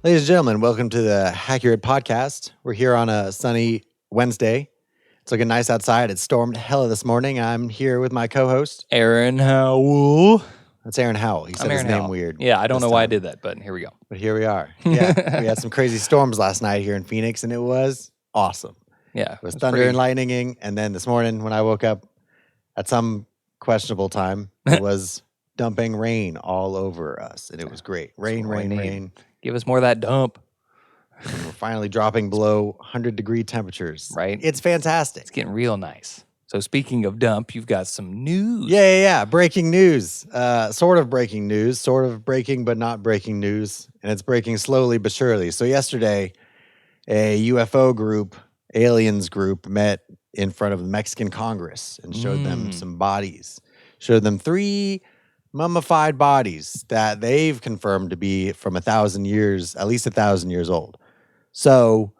Ladies and gentlemen, welcome to the Hackurate podcast. We're here on a sunny Wednesday. It's looking nice outside. It stormed hella this morning. I'm here with my co-host. Aaron Howell. That's Aaron Howell. He said I'm his Aaron name Howell. weird. Yeah, I don't this know why I time. did that, but here we go. But here we are. Yeah, we had some crazy storms last night here in Phoenix, and it was awesome. Yeah. It was thunder and lightning, and then this morning when I woke up at some questionable time, it was dumping rain all over us, and it was great. Rain. Give us more of that dump. And we're finally dropping below 100-degree temperatures. Right. It's fantastic. It's getting real nice. So speaking of dump, you've got some news. Yeah. Breaking news. Sort of breaking news. Sort of breaking, but not breaking news. And it's breaking slowly but surely. So yesterday, a UFO group, aliens group, met in front of the Mexican Congress and showed them some bodies. Showed them 3 mummified bodies that they've confirmed to be from 1,000 years, at least 1,000 years old. So,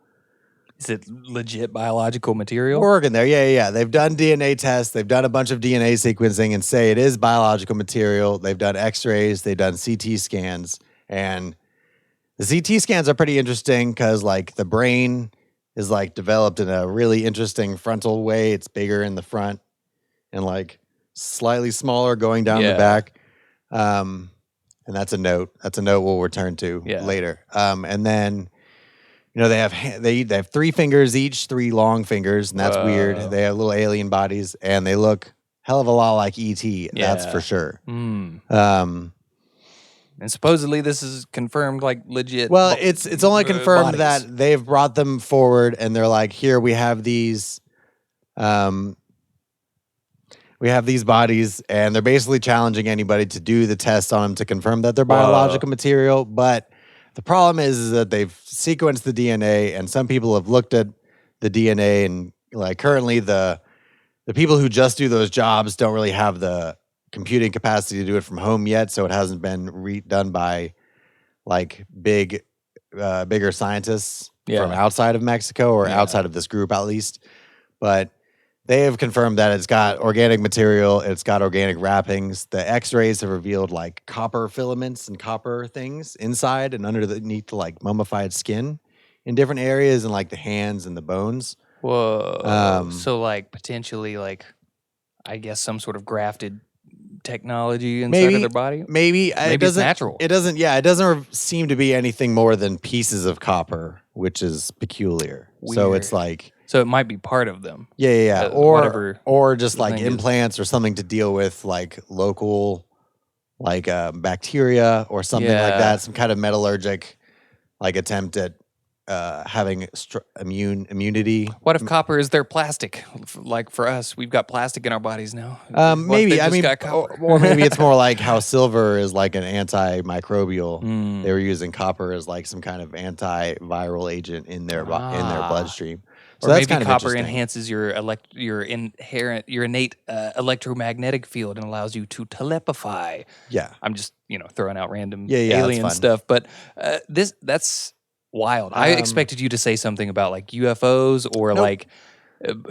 is it legit biological material? We're working there. Yeah. They've done DNA tests. They've done a bunch of DNA sequencing and say it is biological material. They've done X-rays. They've done CT scans. And the CT scans are pretty interesting because, like, the brain is, like, developed in a really interesting frontal way. It's bigger in the front and, like, slightly smaller going down the back. And that's a note. That's a note we'll return to later. And then, you know, they have 3 fingers each, 3 long fingers, and that's weird. They have little alien bodies, and they look hell of a lot like E.T. That's for sure. And supposedly this is confirmed, like, legit. Well, it's only confirmed bodies. that they've brought them forward, and they're like, here we have these. We have these bodies, and they're basically challenging anybody to do the tests on them to confirm that they're biological material. But the problem is that they've sequenced the DNA, and some people have looked at the DNA, and, like, currently the people who just do those jobs don't really have the computing capacity to do it from home yet, so it hasn't been done by, like, bigger scientists from outside of Mexico or outside of this group at least. But they have confirmed that it's got organic material, it's got organic wrappings. The X-rays have revealed, like, copper filaments and copper things inside and underneath the, like, mummified skin in different areas and, like, the hands and the bones. Whoa. So, like, potentially, like, I guess some sort of grafted technology inside of their body? Maybe it's natural. It doesn't seem to be anything more than pieces of copper, which is peculiar. Weird. So it's like, so it might be part of them. Yeah. Or just, like, implants or something to deal with, like, local, like, bacteria or something like that. Some kind of metallurgic, like, attempt at having immunity. What if copper is their plastic? Like, for us, we've got plastic in our bodies now. Maybe. I mean, or maybe it's more like how silver is, like, an antimicrobial. They were using copper as, like, some kind of antiviral agent in their bloodstream. So or that's maybe kind of copper enhances your innate electromagnetic field and allows you to telepathify. Yeah. I'm just, throwing out random alien alien stuff, but that's wild. I expected you to say something about, like, UFOs or like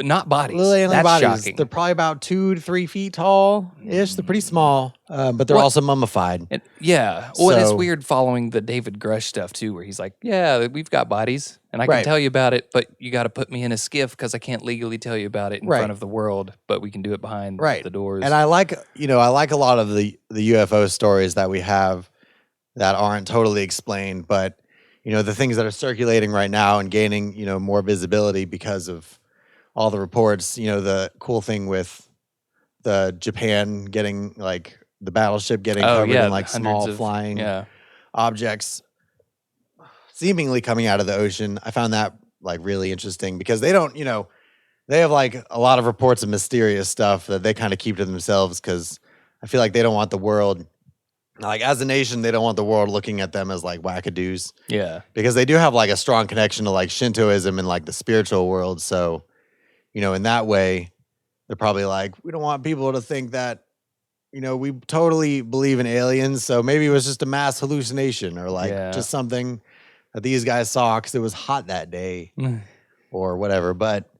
not bodies. Little alien that's bodies. Shocking. They're probably about 2 to 3 feet tall-ish. They're pretty small, but they're also mummified. And it's weird following the David Grush stuff too, where he's like, "Yeah, we've got bodies, and I can tell you about it, but you got to put me in a skiff because I can't legally tell you about it in front of the world, but we can do it behind the doors." And I like a lot of the UFO stories that we have that aren't totally explained, but the things that are circulating right now and gaining more visibility because of all the reports. The cool thing with the Japan getting, like, the battleship getting covered in, like, small flying objects seemingly coming out of the ocean. I found that, like, really interesting because they don't, they have, like, a lot of reports of mysterious stuff that they kind of keep to themselves because I feel like they don't want the world, like, as a nation, they don't want the world looking at them as, like, wackadoos. Yeah. Because they do have, like, a strong connection to, like, Shintoism and, like, the spiritual world. So, in that way, they're probably like, we don't want people to think that, we totally believe in aliens. So maybe it was just a mass hallucination or, like, just something that these guys saw because it was hot that day or whatever. But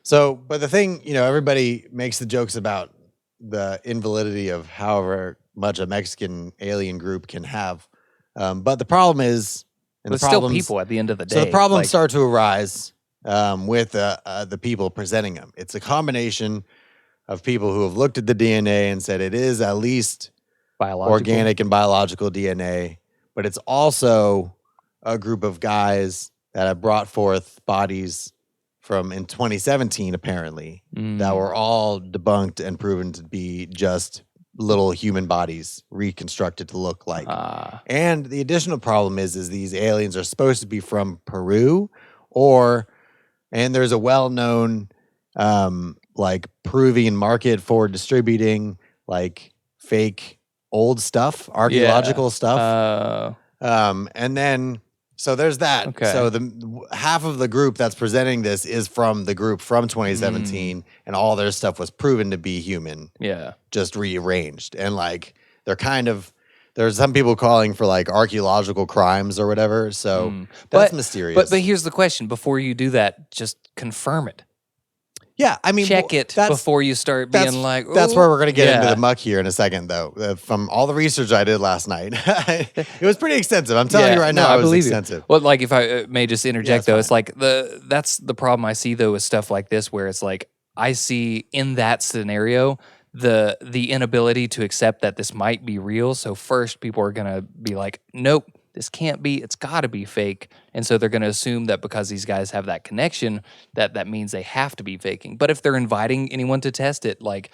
the thing, everybody makes the jokes about the invalidity of however much a Mexican alien group can have. But the problem is, And but still people at the end of the day. So the problems start to arise with the people presenting them. It's a combination of people who have looked at the DNA and said it is at least organic and biological DNA, but it's also a group of guys that have brought forth bodies from in 2017, apparently, that were all debunked and proven to be just little human bodies reconstructed to look like. And the additional problem is these aliens are supposed to be from Peru, and there's a well-known like Peruvian market for distributing like fake old stuff, archaeological stuff. And then so there's that. Okay. So the half of the group that's presenting this is from the group from 2017, and all their stuff was proven to be human. Yeah. Just rearranged. And like there's some people calling for like archaeological crimes or whatever. So that's mysterious. But here's the question: before you do that, just confirm it. Yeah, I mean, check it before you start being like. Ooh. That's where we're going to get into the muck here in a second, though. From all the research I did last night, it was pretty extensive. I'm telling you right now, it was extensive. Well, like if I may just interject, though, it's like that's the problem I see though with stuff like this, where it's like I see in that scenario the inability to accept that this might be real. So first, people are going to be like, nope. This can't be, it's got to be fake. And so they're going to assume that because these guys have that connection, that means they have to be faking. But if they're inviting anyone to test it, like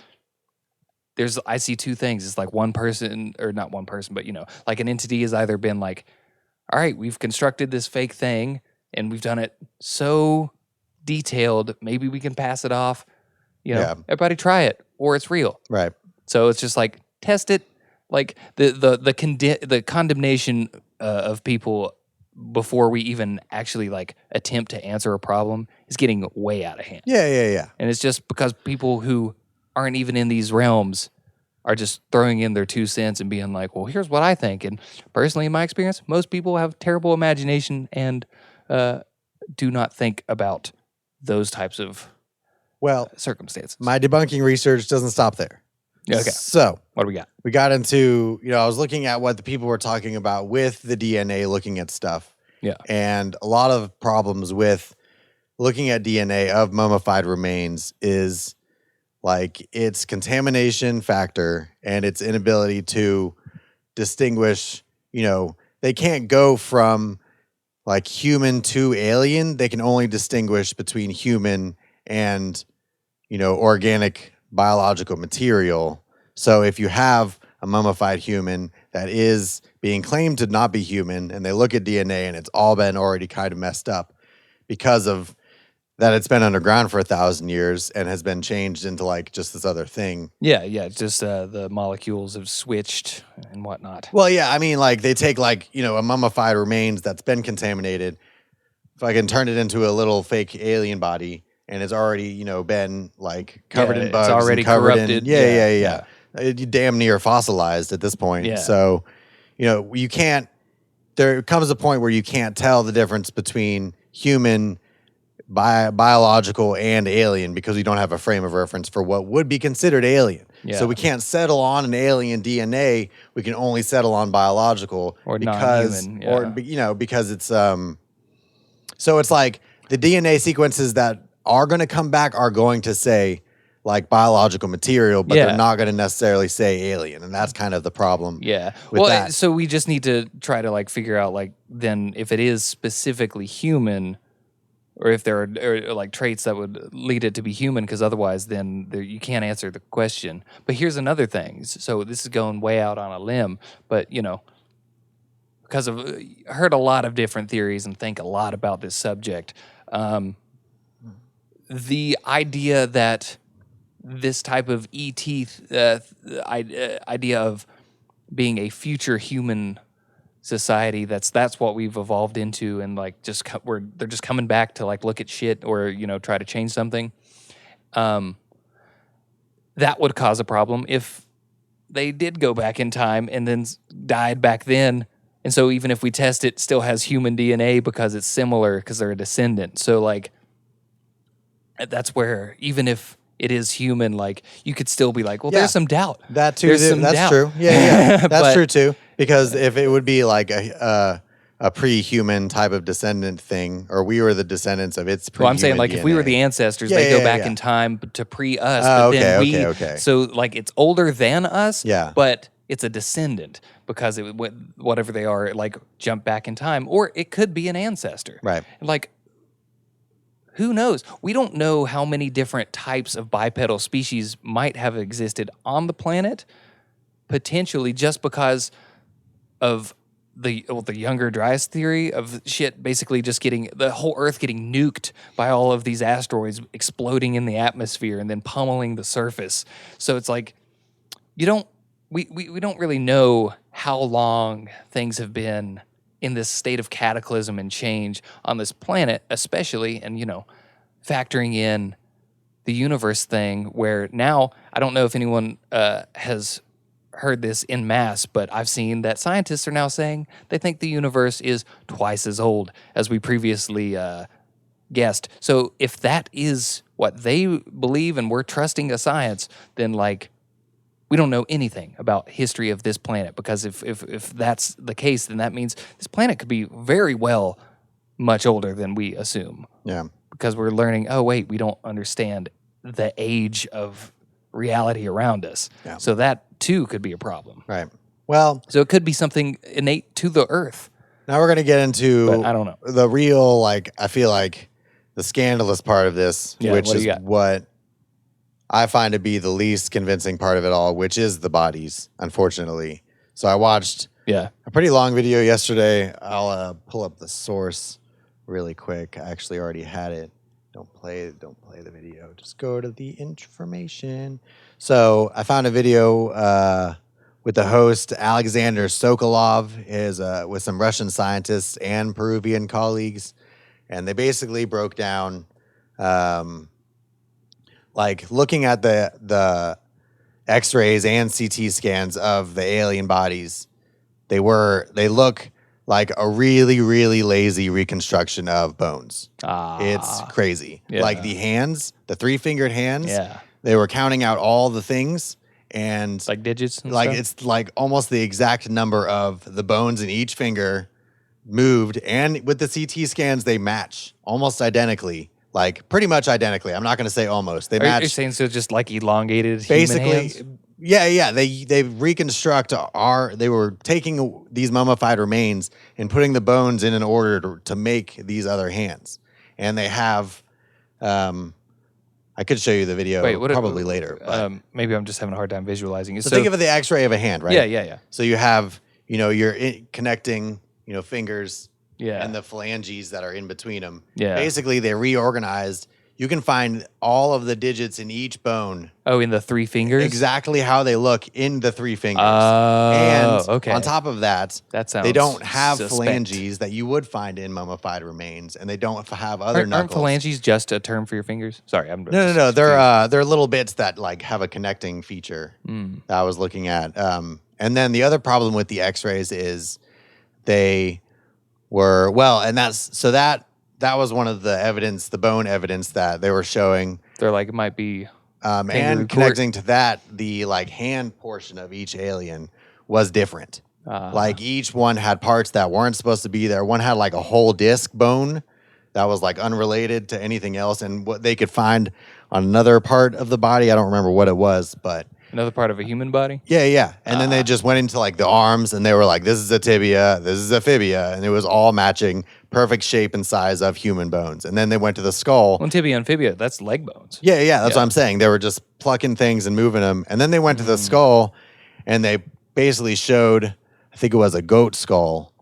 I see two things. It's like one person, or not one person, but like an entity has either been like, all right, we've constructed this fake thing and we've done it so detailed, maybe we can pass it off. Everybody try it, or it's real. Right. So it's just like, test it. Like the condemnation of people before we even actually like attempt to answer a problem is getting way out of hand. Yeah. And it's just because people who aren't even in these realms are just throwing in their 2 cents and being like, well, here's what I think. And personally, in my experience, most people have terrible imagination and do not think about those types of circumstances. My debunking research doesn't stop there. Okay. So what do we got? We got into, I was looking at what the people were talking about with the DNA, looking at stuff. Yeah. And a lot of problems with looking at DNA of mummified remains is like its contamination factor and its inability to distinguish, they can't go from like human to alien. They can only distinguish between human and, organic biological material. So if you have a mummified human that is being claimed to not be human, and they look at DNA and it's all been already kind of messed up because of that, it's been underground for 1,000 years and has been changed into like just this other thing. Yeah, just the molecules have switched and whatnot. Well, yeah, I mean, like they take like, a mummified remains that's been contaminated, if I can turn it into a little fake alien body, and it's already, been like covered in bugs. It's already and covered corrupted. Yeah. It damn near fossilized at this point. Yeah. So, you can't, there comes a point where you can't tell the difference between human, biological, and alien because we don't have a frame of reference for what would be considered alien. Yeah. So we can't settle on an alien DNA. We can only settle on biological or because, non-human. Yeah. Because it's, so it's like the DNA sequences that are going to come back are going to say like biological material, but they're not going to necessarily say alien. And that's kind of the problem. Yeah. With that. So we just need to try to like figure out like then if it is specifically human or if there are like traits that would lead it to be human, because otherwise then you can't answer the question. But here's another thing. So this is going way out on a limb, but because I heard a lot of different theories and think a lot about this subject. The idea that this type of ET idea of being a future human society, that's what we've evolved into, and like they're just coming back to like look at shit or try to change something. That would cause a problem if they did go back in time and then died back then. And so even if we test it, still has human DNA because it's similar because they're a descendant. So like that's where even if it is human, like you could still be like, well, there's some doubt. That too. That's true. Yeah. That's true too. Because if it would be like a a pre-human type of descendant thing, or we were the descendants of its pre-human I'm saying, like, DNA. if we were the ancestors, they go back in time to pre-us, Oh, but then okay. So, like, it's older than us, Yeah. but it's a descendant because whatever they are, like, jump back in time. Or it could be an ancestor. Right. Like, who knows? We don't know how many different types of bipedal species might have existed on the planet, potentially just because of the Younger Dryas theory of shit basically just getting the whole Earth getting nuked by all of these asteroids exploding in the atmosphere and then pummeling the surface. So it's like we don't really know how long things have been in this state of cataclysm and change on this planet, especially, and factoring in the universe thing where now I don't know if anyone has heard this en masse, but I've seen that scientists are now saying they think the universe is twice as old as we previously guessed. So if that is what they believe and we're trusting a science, then like we don't know anything about history of this planet, because if that's the case, then that means this planet could be very well much older than we assume. Yeah. Because we're learning, oh wait, we don't understand the age of reality around us. Yeah. So that too could be a problem. Right. Well, so it could be something innate to the Earth. Now we're going to get into but I don't know. The real, like, I feel like the scandalous part of this, which is what I find to be the least convincing part of it all, which is the bodies, unfortunately. So I watched a pretty long video yesterday. I'll pull up the source really quick. I actually already had it. Don't play the video. Just go to the information. So I found a video with the host Alexander Sokolov is with some Russian scientists and Peruvian colleagues, and they basically broke down like looking at the X-rays and CT scans of the alien bodies. They look like a really, really lazy reconstruction of bones. It's crazy. Yeah. Like the hands, the 3-fingered hands. Yeah. They were counting out all the things and like digits and like stuff? It's like almost the exact number of the bones in each finger moved, and with the CT scans they match almost identically. Like pretty much identically. I'm not going to say almost. They match. You're saying so just like elongated basically human hands? Yeah. They reconstruct they were taking these mummified remains and putting the bones in an order to make these other hands. And they have I could show you the video probably later. But maybe I'm just having a hard time visualizing it. So think of the X-ray of a hand, right? Yeah. So you have, you're connecting, fingers and the phalanges that are in between them. Yeah. Basically, they reorganized. You can find all of the digits in each bone. Oh, in the 3 fingers? Exactly how they look in the 3 fingers. And on top of that they don't have suspect. Phalanges that you would find in mummified remains, and they don't have other knuckles. Aren't phalanges just a term for your fingers? Sorry, I'm No. They're little bits that like have a connecting feature that I was looking at. And then the other problem with the X-rays is they were that was one of the evidence, the bone evidence that they were showing. They're like, it might be. And connecting to that, the like hand portion of each alien was different. Like each one had parts that weren't supposed to be there. One had like a whole disc bone that was like unrelated to anything else. And what they could find on another part of the body, I don't remember what it was, but another part of a human body? Yeah. And then they just went into like the arms and they were like, this is a tibia, this is a fibia. And it was all matching perfect shape and size of human bones. And then they went to the skull. Well, tibia and fibia, that's leg bones. Yeah. That's what I'm saying. They were just plucking things and moving them. And then they went to the skull and they basically showed, I think it was a goat skull.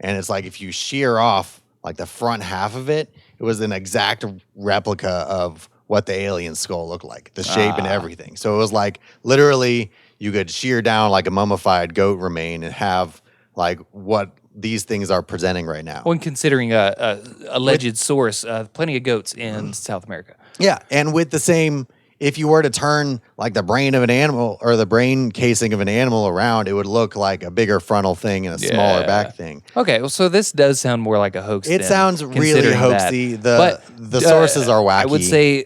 And it's like if you shear off like the front half of it, it was an exact replica of what the alien skull looked like, the shape and everything. So it was like literally you could shear down like a mummified goat remain and have like what these things are presenting right now. When considering a alleged source, plenty of goats in South America. Yeah, and with the same, if you were to turn like the brain of an animal or the brain casing of an animal around, it would look like a bigger frontal thing and a smaller back thing. Okay, well, so this does sound more like a hoax. It sounds really hoaxy. The sources are wacky. I would say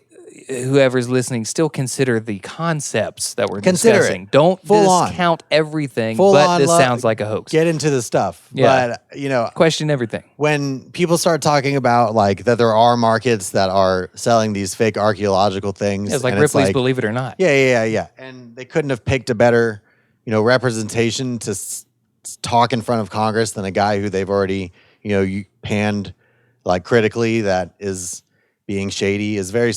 whoever's listening, still consider the concepts that we're Consider discussing. it. Don't Full discount everything, Full but on this sounds like a hoax. Get into the stuff. Yeah. But, question everything. When people start talking about like that there are markets that are selling these fake archaeological things. Yeah, it's like Ripley's Believe It or Not. Yeah. And they couldn't have picked a better, representation to talk in front of Congress than a guy who they've already, panned like critically that is being shady is very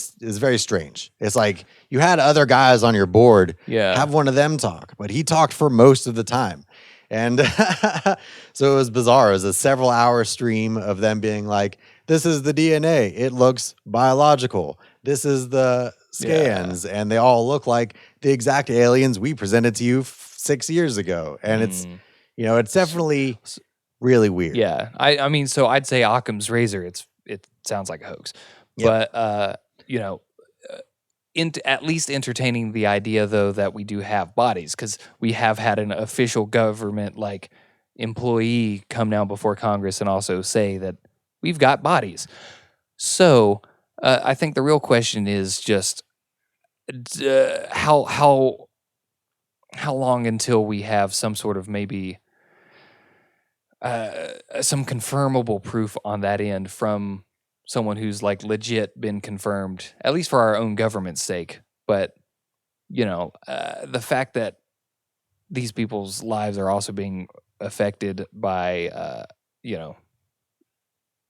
strange. It's like you had other guys on your board. Yeah. Have one of them talk, but he talked for most of the time. And so it was bizarre. It was a several-hour stream of them being like, this is the DNA. It looks biological. This is the scans. And they all look like the exact aliens we presented to you 6 years ago. And it's, it's definitely really weird. Yeah. I mean, so I'd say Occam's razor, it sounds like a hoax. Yep. But, at least entertaining the idea, though, that we do have bodies, because we have had an official government like employee come down before Congress and also say that we've got bodies. So I think the real question is just how long until we have some sort of maybe some confirmable proof on that end from someone who's like legit been confirmed, at least for our own government's sake. But, the fact that these people's lives are also being affected by,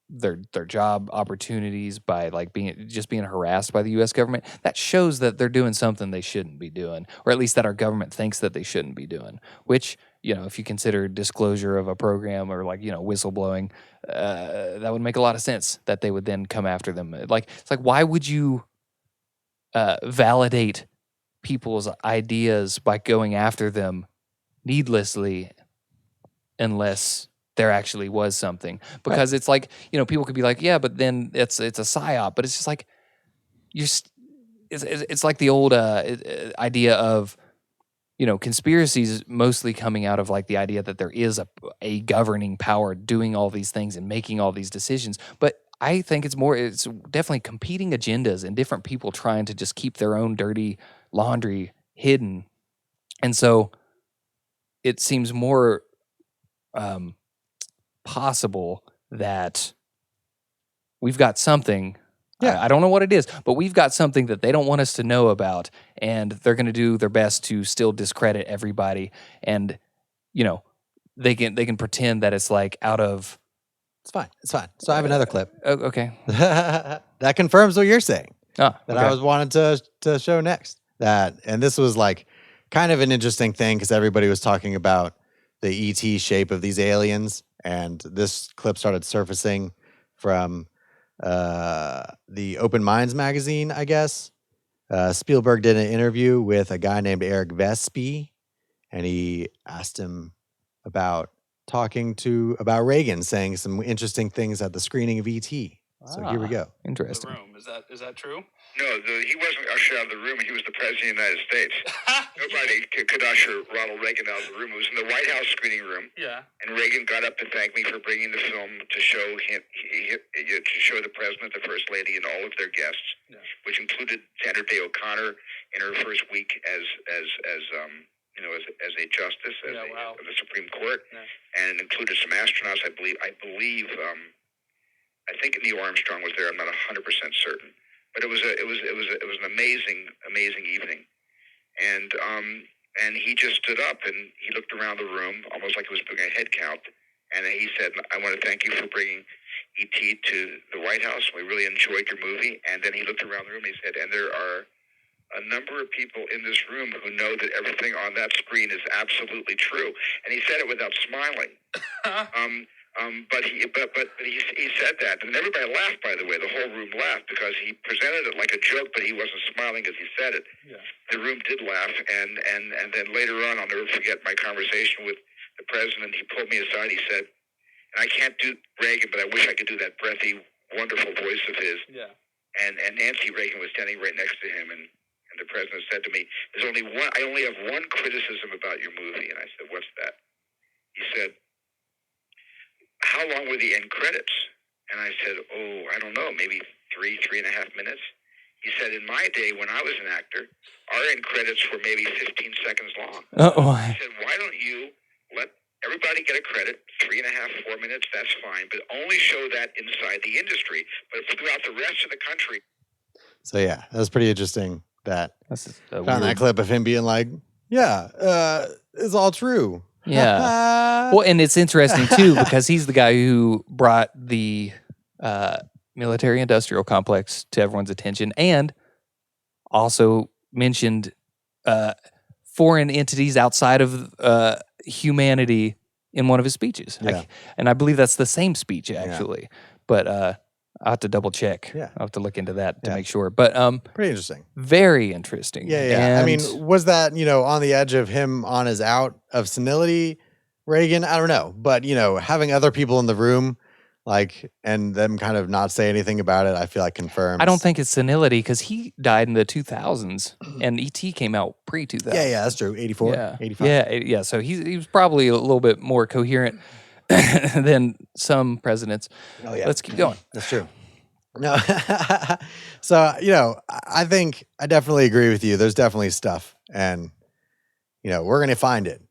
their job opportunities, by like being harassed by the U.S. government, that shows that they're doing something they shouldn't be doing, or at least that our government thinks that they shouldn't be doing, which, if you consider disclosure of a program or like, whistleblowing, that would make a lot of sense that they would then come after them. It's like, why would you validate people's ideas by going after them needlessly unless there actually was something? Because it's like, people could be like, yeah, but then it's a psyop. But it's just like, it's like the old idea of, conspiracies mostly coming out of like the idea that there is a governing power doing all these things and making all these decisions. But I think it's definitely competing agendas and different people trying to just keep their own dirty laundry hidden. And so it seems more possible that we've got something. Yeah. I don't know what it is, but we've got something that they don't want us to know about, and they're going to do their best to still discredit everybody. And, they can pretend that it's like out of. It's fine. So I have another clip. Okay. That confirms what you're saying. That I was wanting to show next. And this was like kind of an interesting thing because everybody was talking about the ET shape of these aliens, and this clip started surfacing from the Open Minds magazine, I guess. Spielberg did an interview with a guy named Eric Vespi, and he asked him about about Reagan saying some interesting things at the screening of ET. So here we go. Interesting. The room. Is that true? No, he wasn't ushered out of the room. He was the president of the United States. Nobody could usher Ronald Reagan out of the room. It was in the White House screening room. Yeah. And Reagan got up to thank me for bringing the film to show him, to show the president, the first lady, and all of their guests, which included Sandra Day O'Connor in her first week as a justice of the Supreme Court, and included some astronauts. I believe. I think Neil Armstrong was there. I'm not 100% certain, but it was an amazing evening, and he just stood up and he looked around the room almost like he was doing a head count, and then he said, "I want to thank you for bringing ET to the White House. We really enjoyed your movie." And then he looked around the room and he said, "And there are a number of people in this room who know that everything on that screen is absolutely true." And he said it without smiling. But he said that, and everybody laughed. By the way, the whole room laughed because he presented it like a joke, but he wasn't smiling as he said it. Yeah. The room did laugh, and then later on, I'll never forget my conversation with the president. He pulled me aside. He said, and I can't do Reagan, but I wish I could do that breathy, wonderful voice of his. Yeah. And Nancy Reagan was standing right next to him, and the president said to me, I only have one criticism about your movie. And I said, "What's that?" He said, "How long were the end credits?" And I said, "Oh, I don't know, maybe 3.5 minutes." He said, in my day when I was an actor, our end credits were maybe 15 seconds long. He said, why don't you let everybody get a credit, 3.5, 4 minutes, that's fine, but only show that inside the industry. But throughout the rest of the country. So yeah, that was pretty interesting. That found that clip of him being like, "Yeah, it's all true." Yeah. Well, and it's interesting too because he's the guy who brought the military-industrial complex to everyone's attention, and also mentioned foreign entities outside of humanity in one of his speeches. Yeah. And I believe that's the same speech actually, but I'll have to double check. Yeah. I'll have to look into that to make sure. But pretty interesting. Very interesting. Yeah, yeah. And I mean, was that, on the edge of him on his out of senility, Reagan? I don't know. But, having other people in the room, and them kind of not say anything about it, I feel like confirms. I don't think it's senility because he died in the 2000s and E.T. came out pre-2000. Yeah, that's true. 84, yeah. 85. Yeah. So he was probably a little bit more coherent than some presidents. Oh, yeah. Let's keep going. That's true. No. So, I think I definitely agree with you. There's definitely stuff. And, we're going to find it.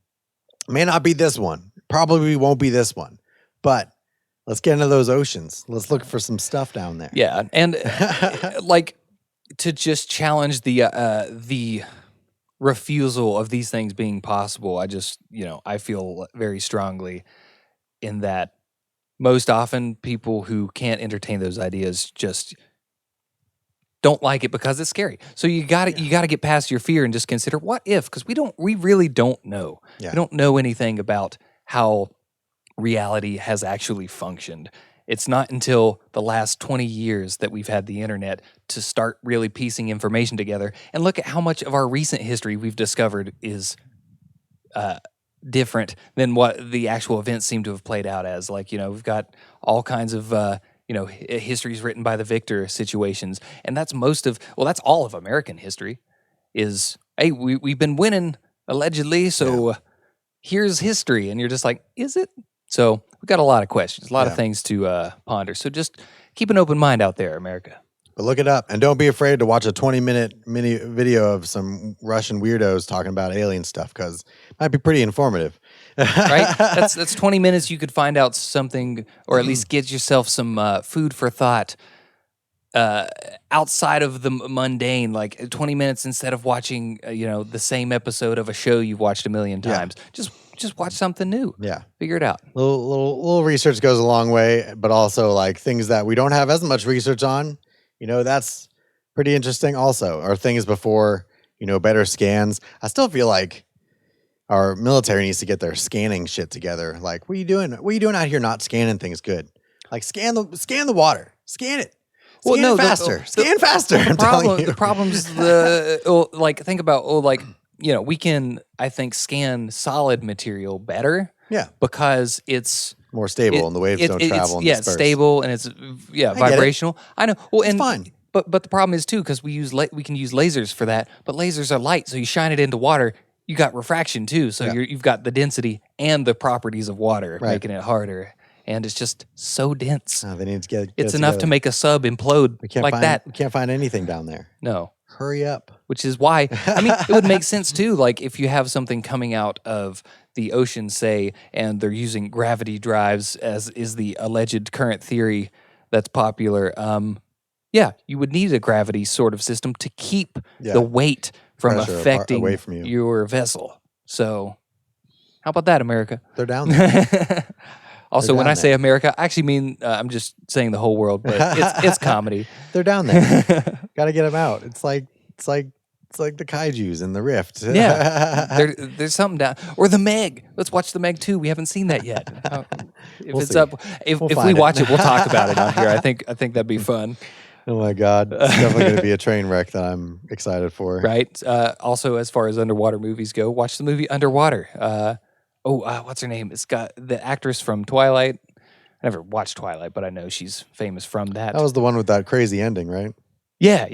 May not be this one. Probably won't be this one. But let's get into those oceans. Let's look for some stuff down there. Yeah. And to just challenge the refusal of these things being possible, I feel very strongly in that most often people who can't entertain those ideas just don't like it because it's scary. So you got to get past your fear and just consider what if, because we really don't know. Yeah. We don't know anything about how reality has actually functioned. It's not until the last 20 years that we've had the internet to start really piecing information together. And look at how much of our recent history we've discovered is different than what the actual events seem to have played out as. We've got all kinds of histories written by the victor situations, and that's that's all of American history. Is hey, we've been winning allegedly, so here's history, and you're just like, is it? So we've got a lot of questions, a lot of things to ponder. So just keep an open mind out there, America. But look it up, and don't be afraid to watch a 20-minute mini video of some Russian weirdos talking about alien stuff, because it might be pretty informative. Right? That's 20 minutes. You could find out something, or at least get yourself some food for thought outside of the mundane. Like 20 minutes instead of watching, the same episode of a show you've watched a million times. Just watch something new. Yeah, figure it out. Little research goes a long way, but also things that we don't have as much research on. That's pretty interesting also. Or things before, better scans. I still feel like our military needs to get their scanning shit together. Like, what are you doing? What are you doing out here not scanning things good? Like, scan the water. Scan it. Scan faster. Scan faster. The problem's think about, we can, I think, scan solid material better. Yeah. Because it's more stable and the waves don't travel. It's stable and it's vibrational. I know. Well, and it's fine. But the problem is too, because we can use lasers for that. But lasers are light, so you shine it into water, you got refraction too. So you've got the density and the properties of water, making it harder. And it's just so dense. They need to get it's enough to make a sub implode that. We can't find anything down there. No. Hurry up. Which is why, it would make sense too, like if you have something coming out of the ocean, say, and they're using gravity drives, as is the alleged current theory that's popular, you would need a gravity sort of system to keep the weight from pressure affecting away from you. Your vessel. So, how about that, America? They're down there. Also, when I say America, I actually mean I'm just saying the whole world, but it's comedy. They're down there. Got to get them out. It's like the kaijus in the Rift. Yeah, there's something down. Or the Meg. Let's watch the Meg 2. We haven't seen that yet. If we watch it, we'll talk about it on here. I think that'd be fun. Oh my God, it's definitely going to be a train wreck that I'm excited for. Right. Also, as far as underwater movies go, watch the movie Underwater. What's her name? It's got the actress from Twilight. I never watched Twilight, but I know she's famous from that. That was the one with that crazy ending, right? Yeah.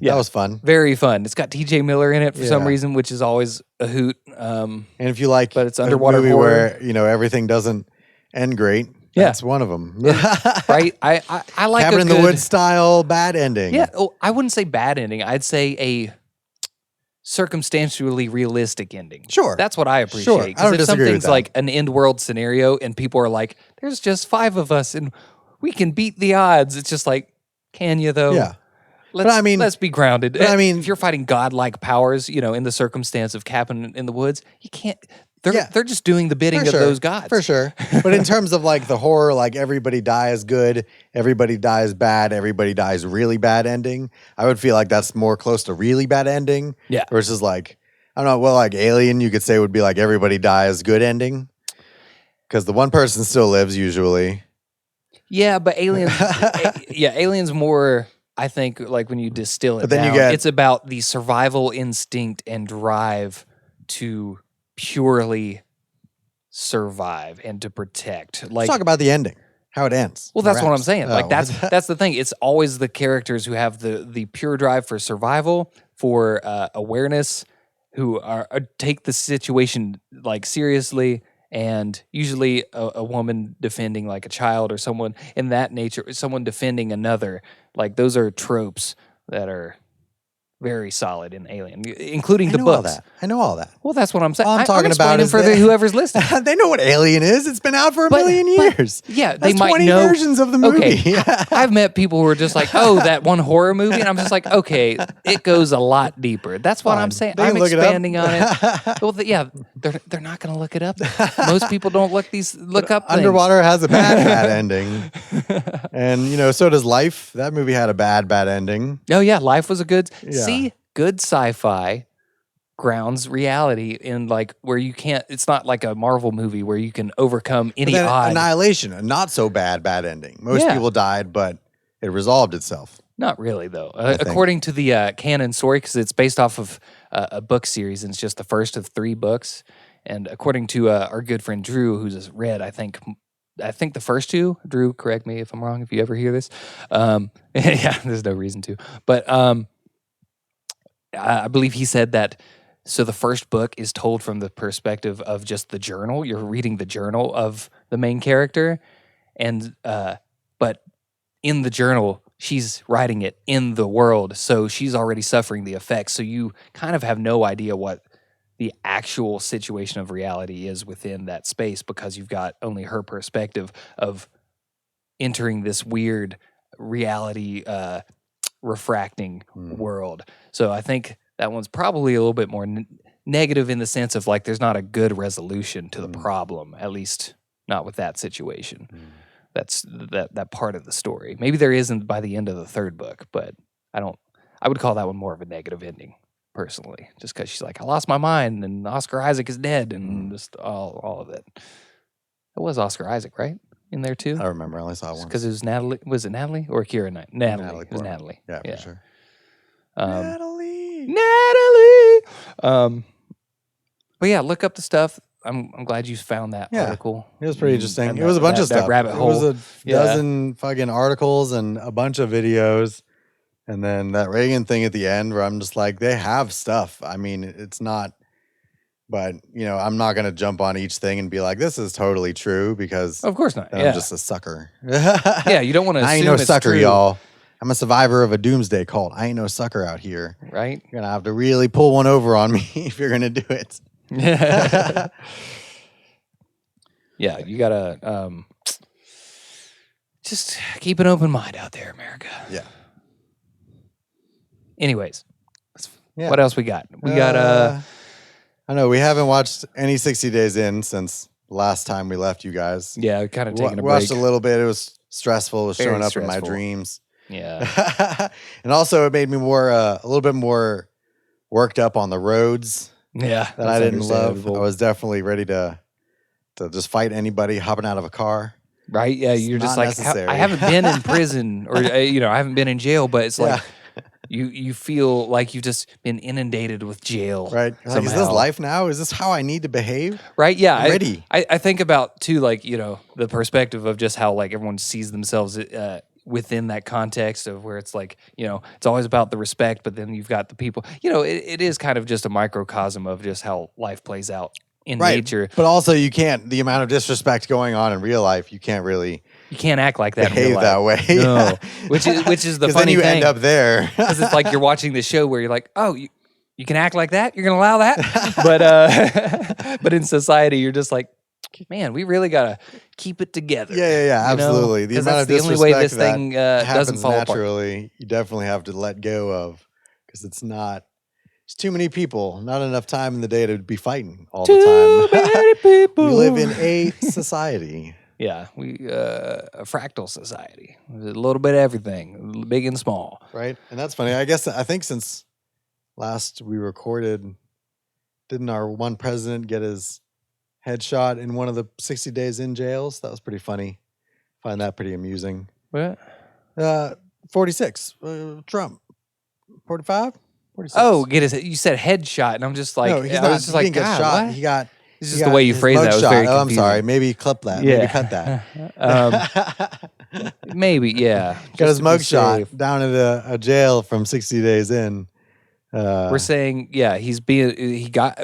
That was fun. Very fun. It's got TJ Miller in it for some reason, which is always a hoot. And if you like, but it's underwater movie horror where everything doesn't end great, That's one of them. Right? I like Cabin a in good, the Woods style bad ending. Yeah. Oh, I wouldn't say bad ending. I'd say a circumstantially realistic ending. Sure. That's what I appreciate. Sure. I Because don't if disagree with something's that. like an end world scenario and people are like, there's just 5 of us and we can beat the odds, it's just like, can you though? Yeah. Let's be grounded. But I mean, if you're fighting godlike powers, in the circumstance of Cabin in the Woods, you can't. They're just doing the bidding of those gods. For sure. But in terms of like the horror, like everybody dies good, everybody dies bad, everybody dies really bad ending, I would feel like that's more close to really bad ending. Yeah. Versus like, I don't know, well, like Alien, you could say would be like everybody dies good ending. Because the one person still lives usually. Yeah, but Aliens, Aliens more, I think, like when you distill it But then down, it's about the survival instinct and drive to purely survive and to protect. Like, let's talk about the ending, how it ends. Well, that's what I'm saying. Like Oh. that's the thing. It's always the characters who have the pure drive for survival, for awareness, who are take the situation like seriously, and usually a woman defending like a child or someone in that nature, someone defending another. Like those are tropes that are very solid in Alien, including the books. I know all that. Well, that's what I'm saying. All I'm talking about is for whoever's listening. They know what Alien is. It's been out for a million years. Yeah, That's they might 20 know versions of the movie. Okay, I've met people who are just like, "Oh, that one horror movie," and I'm just like, "Okay, it goes a lot deeper." That's what I'm saying. I'm expanding on it. Well, they're not going to look it up. Most people don't look up things. Underwater has a bad ending, and so does Life. That movie had a bad ending. Oh yeah, Life was a good. Yeah. See, good sci-fi grounds reality in like where you can't. It's not like a Marvel movie where you can overcome any odd. Annihilation, a not so bad ending. Most people died, but it resolved itself. Not really, though. According to the canon story, because it's based off of a book series, and it's just the first of 3 books. And according to our good friend Drew, who's read, I think the first 2. Drew, correct me if I'm wrong. If you ever hear this, yeah, there's no reason to. But I believe he said that. So the first book is told from the perspective of just the journal. You're reading the journal of the main character, and but in the journal, she's writing it in the world, so she's already suffering the effects. So you kind of have no idea what the actual situation of reality is within that space because you've got only her perspective of entering this weird reality refracting world. So I think that one's probably a little bit more negative in the sense of like there's not a good resolution to the problem, at least not with that situation. That's that part of the story. Maybe there isn't by the end of the 3rd book, but I would call that one more of a negative ending personally, just because she's like, I lost my mind and Oscar Isaac is dead and just all of it. It was Oscar Isaac, right? In there too? I don't remember. I only saw one. Because it was Natalie. Was it Natalie or Keira Knight? Natalie. It was Natalie. Yeah, for sure. Natalie. But yeah, look up the stuff. I'm glad you found that article. It was pretty interesting. It was a bunch of stuff. Rabbit hole. It was a dozen fucking articles and a bunch of videos. And then that Reagan thing at the end where I'm just like, they have stuff. I mean, it's not, but I'm not going to jump on each thing and be like, this is totally true because of course not. I'm just a sucker. Yeah, you don't want to assume I ain't no it's sucker, true. y'all. I'm a survivor of a doomsday cult. I ain't no sucker out here. Right? You're going to have to really pull one over on me if you're going to do it. Yeah, you got to just keep an open mind out there, America. Yeah. Anyways, what else we got? We got I know we haven't watched any 60 Days In since last time we left you guys. Yeah, kind of taking a break. Watched a little bit. It was stressful. It was Very showing up stressful. in my dreams. Yeah. And also it made me more a little bit more worked up on the roads. Yeah. That I didn't love. I was definitely ready to just fight anybody hopping out of a car. Right? Yeah, It's you're just not like, necessary. I haven't been in prison or, I haven't been in jail, but it's like, you feel like you've just been inundated with jail. Right. Like, is this life now? Is this how I need to behave? Right. Yeah. I'm ready. I think about too, like, the perspective of just how like everyone sees themselves within that context of where it's like, it's always about the respect, but then you've got the people, it is kind of just a microcosm of just how life plays out in nature. But also, you can't. The amount of disrespect going on in real life, you can't really. You can't act like that. Behave that way. No, which is the funny then you thing. end up there because it's like you're watching the show where you're like, oh, you can act like that. You're gonna allow that, but in society, you're just like, man, we really gotta keep it together. Yeah, absolutely. The amount that's of the only disrespect way this thing doesn't fall naturally, apart. you definitely have to let go of because it's not. It's too many people, not enough time in the day to be fighting all the time. Too many people. We live in a society. Yeah, a fractal society. A little bit of everything, big and small. Right, and that's funny. I think since last we recorded, didn't our one president get his headshot in one of the 60 days in jails? That was pretty funny. Find that pretty amusing. What? 46. Trump. 45? 46. Oh, you said headshot, and I'm just like, no, he's I not, was just like, get shot. what? He got. It's just the way you phrase that was very confusing. I'm sorry. Maybe clip that. Yeah. Maybe cut that. Maybe, yeah. Got his mugshot down at a jail from 60 days in. We're saying, yeah,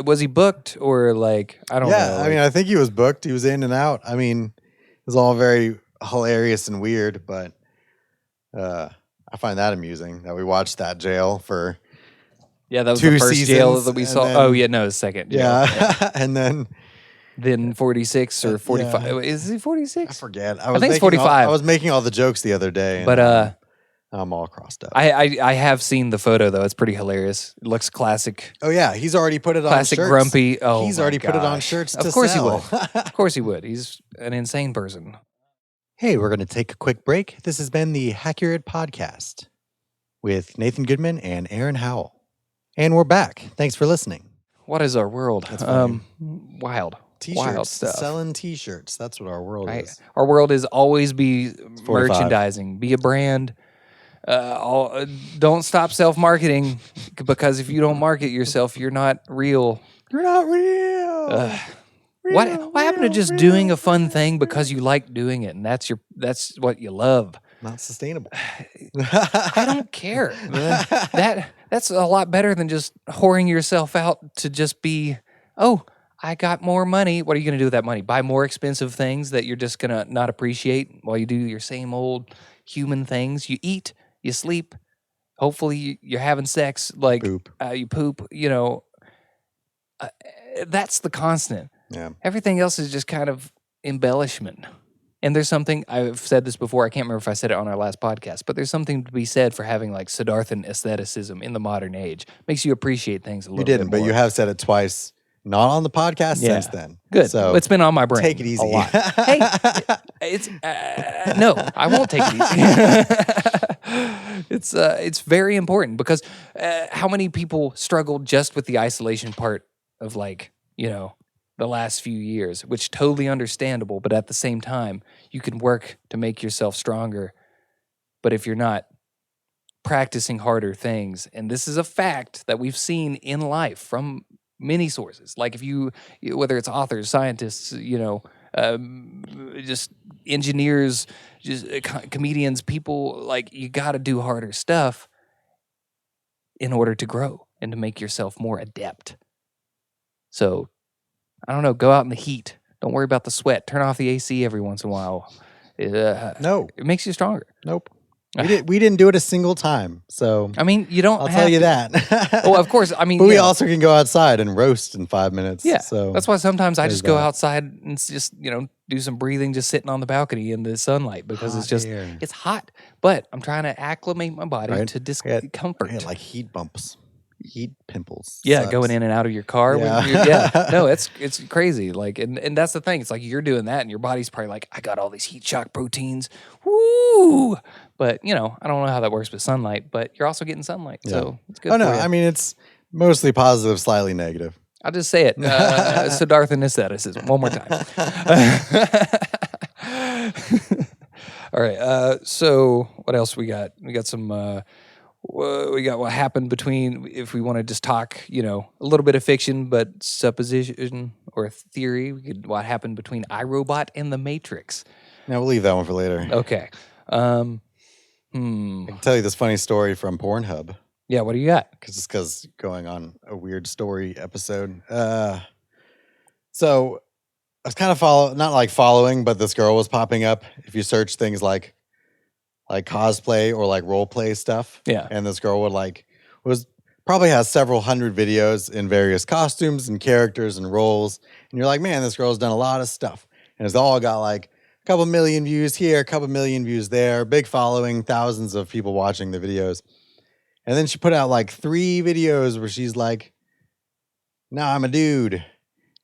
was he booked or like, I don't know. Yeah, I mean, I think he was booked. He was in and out. I mean, it was all very hilarious and weird, but I find that amusing that we watched that jail for yeah, that was the first jail that we saw. Then, no, second jail. Yeah, and then 46 or 45. Yeah. Is he 46? I forget. I think it's 45. I was making all the jokes the other day. But I'm all crossed up. I have seen the photo though. It's pretty hilarious. It looks classic. Oh yeah, he's already put it on shirts. Classic grumpy. Oh, he's already put it on shirts to sell. Of course he would. Of course he would. He's an insane person. Hey, we're going to take a quick break. This has been the Hackurate podcast with Nathan Goodman and Aaron Howell. And we're back. Thanks for listening. What is our world? That's wild. T-shirts, wild stuff. Selling T-shirts. That's what our world is. Our world is always be merchandising, be a brand. Don't stop self-marketing because if you don't market yourself, you're not real. You're not real. What happened to just doing a fun thing because you like doing it and that's what you love? Not sustainable. I don't care. That's a lot better than just whoring yourself out to just be, oh, I got more money. What are you going to do with that money? Buy more expensive things that you're just going to not appreciate while you do your same old human things. You eat, you sleep. Hopefully you're having sex. Like you poop. That's the constant. Yeah. Everything else is just kind of embellishment. And there's something, I've said this before, I can't remember if I said it on our last podcast, but there's something to be said for having like Siddharthan aestheticism in the modern age. Makes you appreciate things a little bit more. You didn't, but you have said it twice, not on the podcast since then. Good. So it's been on my brain. Take it easy. A lot. Hey, it's, no, I won't take it easy. It's very important because how many people struggled just with the isolation part of like, the last few years, which totally understandable, but at the same time, you can work to make yourself stronger. But if you're not practicing harder things, and this is a fact that we've seen in life from many sources, like whether it's authors, scientists, just engineers, just comedians, people, like you got to do harder stuff in order to grow and to make yourself more adept. So, I don't know, go out in the heat. Don't worry about the sweat. Turn off the AC every once in a while. No. It makes you stronger. Nope. We didn't do it a single time. So I mean, you don't I'll tell you that. Well, of course. I mean, but we also can go outside and roast in 5 minutes. Yeah. So that's why sometimes I just go outside and just, do some breathing, just sitting on the balcony in the sunlight because it's hot. But I'm trying to acclimate my body to discomfort. Like heat bumps. Heat pimples. Yeah, sucks. Going in and out of your car. Yeah. No, it's crazy. Like, and that's the thing. It's like you're doing that, and your body's probably like, I got all these heat shock proteins. Woo! But I don't know how that works with sunlight. But you're also getting sunlight, so it's good. Oh no, for you. I mean it's mostly positive, slightly negative. I'll just say it. Siddharthan aestheticism. One more time. All right. So what else we got? We got some. We got what happened between, if we want to just talk, a little bit of fiction, but supposition or theory, what happened between iRobot and The Matrix. Now we'll leave that one for later. Okay. I can tell you this funny story from Pornhub. Yeah, what do you got? Because going on a weird story episode. So I was kind of not like following, but this girl was popping up. If you search things like cosplay or like role play stuff, Yeah. and this girl probably has several hundred videos in various costumes and characters and roles, and you're like, man, this girl's done a lot of stuff, and it's all got like a couple million views here, a couple million views there, big following, thousands of people watching the videos. And then she put out like 3 videos where she's like, "Now I'm a dude,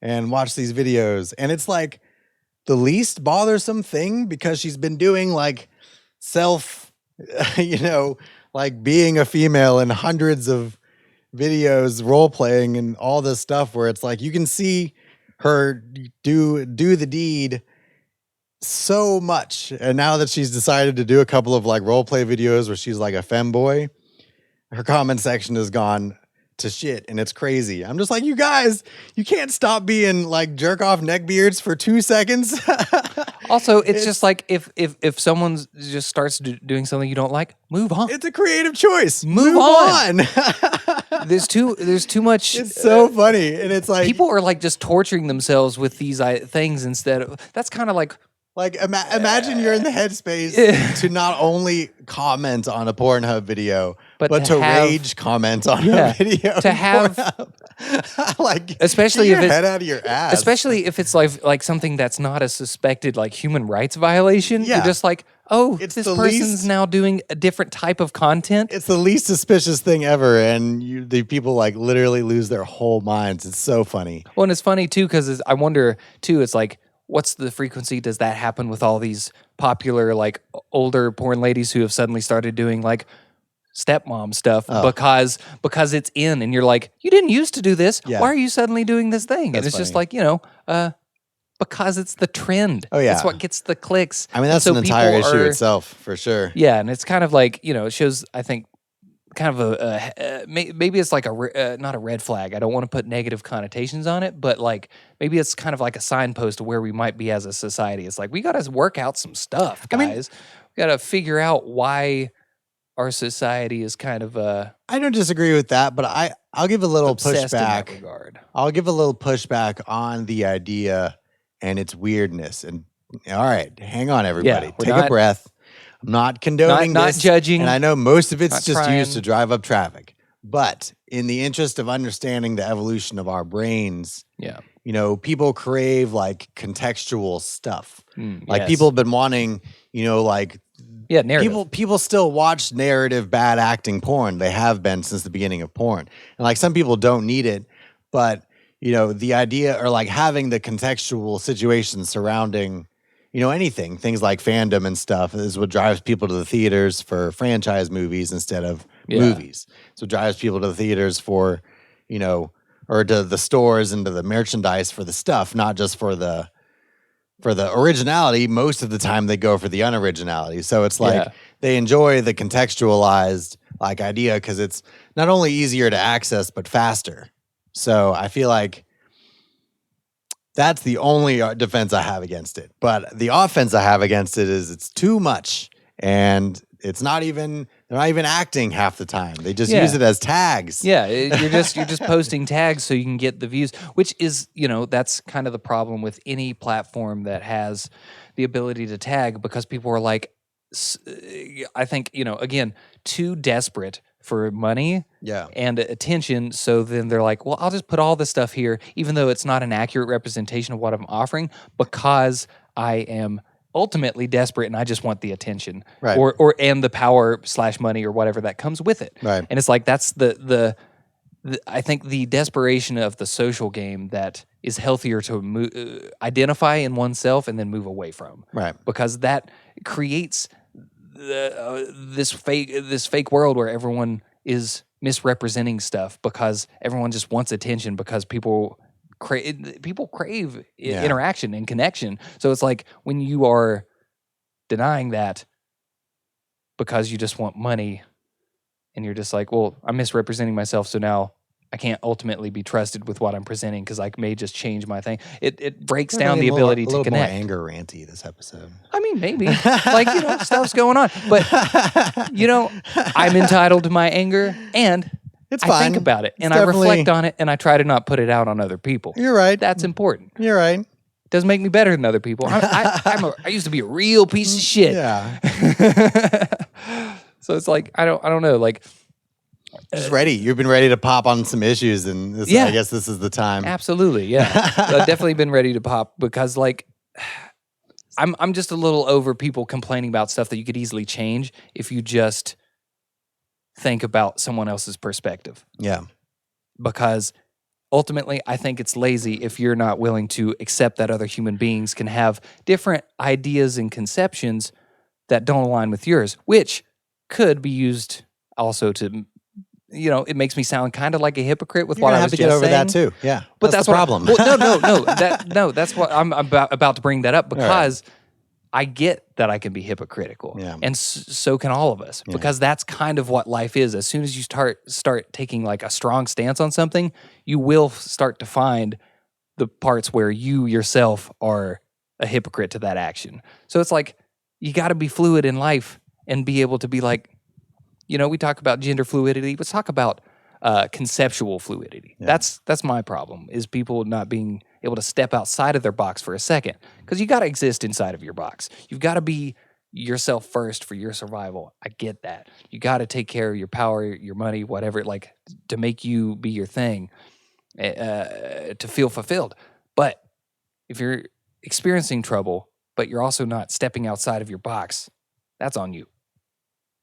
and watch these videos." And it's like the least bothersome thing because she's been doing like self, like being a female in hundreds of videos, role playing and all this stuff where it's like you can see her do the deed so much. And now that she's decided to do a couple of like role play videos where she's like a femboy, her comment section has gone to shit, and it's crazy. I'm just like, you guys, you can't stop being like jerk off neckbeards for 2 seconds. Also, it's just like if someone just starts doing something you don't like, move on. It's a creative choice. Move on. There's too much. It's so funny, and it's like people are like just torturing themselves with these things instead of. That's kind of like. Like, imagine you're in the headspace to not only comment on a Pornhub video, but to rage comment on a video. To have, like, especially get if your it's head out of your ass. Especially if it's like something that's not a suspected like human rights violation. Yeah. You're just like, oh, It's this the person's least- now doing a different type of content. It's the least suspicious thing ever, and the people like literally lose their whole minds. It's so funny. Well, and it's funny too because I wonder too. It's like, what's the frequency? Does that happen with all these popular like older porn ladies who have suddenly started doing like stepmom stuff because it's in, and you're like, you didn't used to do this. Yeah. Why are you suddenly doing this thing? That's and it's just funny. like, because it's the trend. Oh, yeah. That's what gets the clicks. I mean, that's And so an entire people issue are- itself, for sure. Yeah, and it's kind of like, it shows, I think, kind of maybe it's like not a red flag. I don't want to put negative connotations on it, but like maybe it's kind of like a signpost to where we might be as a society. It's like we got to work out some stuff, guys. We got to figure out why our society is kind of I don't disagree with that, but I'll give a little obsessed in that pushback. regard. I'll give a little pushback on the idea and its weirdness. And all right, hang on, everybody. we're Take a breath. I'm not condoning Not this, judging. and I know most of it's Not just trying. used to drive up traffic. But in the interest of understanding the evolution of our brains, Yeah. People crave like contextual stuff. Like Yes. people have been wanting, like Yeah, narrative. people still watch narrative bad acting porn. They have been since the beginning of porn. And like some people don't need it, but the idea or like having the contextual situation surrounding anything, things like fandom and stuff is what drives people to the theaters for franchise movies instead of movies. So it drives people to the theaters for, or to the stores and to the merchandise for the stuff, not just for the originality. Most of the time they go for the unoriginality. So it's like they enjoy the contextualized like idea because it's not only easier to access, but faster. So I feel like that's the only defense I have against it. But the offense I have against it is it's too much. And they're not even acting half the time. They just use it as tags. Yeah, you're just posting tags so you can get the views, which is, that's kind of the problem with any platform that has the ability to tag, because people are like, I think, again, too desperate for money and attention. So then they're like, well, I'll just put all this stuff here, even though it's not an accurate representation of what I'm offering, because I am ultimately desperate and I just want the attention, Right. or and the power / money or whatever that comes with it. Right. And it's like that's the I think the desperation of the social game that is healthier to identify in oneself and then move away from. Right. Because that creates this fake world where everyone is misrepresenting stuff because everyone just wants attention because people crave interaction and connection. So it's like when you are denying that because you just want money and you're just like, well, I'm misrepresenting myself, so now I can't ultimately be trusted with what I'm presenting because I may just change my thing. It breaks down the ability to connect. A little more anger ranty this episode. I mean, maybe. Like, stuff's going on. But, I'm entitled to my anger, and It's fine. I think about it, and I reflect on it, and I try to not put it out on other people. You're right. That's important. You're right. Doesn't make me better than other people. I used to be a real piece of shit. Yeah. So it's like I don't know. Like, just ready. You've been ready to pop on some issues, and I guess this is the time. Absolutely, yeah. I've definitely been ready to pop because, like, I'm just a little over people complaining about stuff that you could easily change if you just think about someone else's perspective. Yeah. Because ultimately, I think it's lazy if you're not willing to accept that other human beings can have different ideas and conceptions that don't align with yours, which could be used also to, it makes me sound kind of like a hypocrite with what I was just saying. You're gonna have to get over that too. Yeah, but that's the problem. No. That's what I'm about to bring that up because I get that I can be hypocritical, and so can all of us, because that's kind of what life is. As soon as you start taking like a strong stance on something, you will start to find the parts where you yourself are a hypocrite to that action. So it's like you got to be fluid in life and be able to be like, we talk about gender fluidity. Let's talk about conceptual fluidity. Yeah. That's my problem, is people not being able to step outside of their box for a second, because you got to exist inside of your box. You've got to be yourself first for your survival. I get that. You got to take care of your power, your money, whatever, like to make you be your thing, to feel fulfilled. But if you're experiencing trouble, but you're also not stepping outside of your box, that's on you.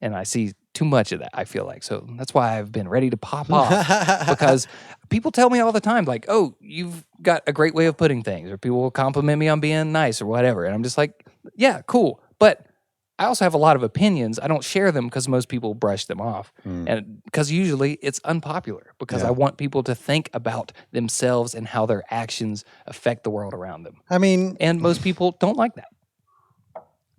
And I see too much of that, I feel like. So that's why I've been ready to pop off, because people tell me all the time, like, oh, you've got a great way of putting things, or people will compliment me on being nice or whatever. And I'm just like, yeah, cool. But I also have a lot of opinions. I don't share them because most people brush them off. And because usually it's unpopular, because I want people to think about themselves and how their actions affect the world around them. I mean, and most people don't like that.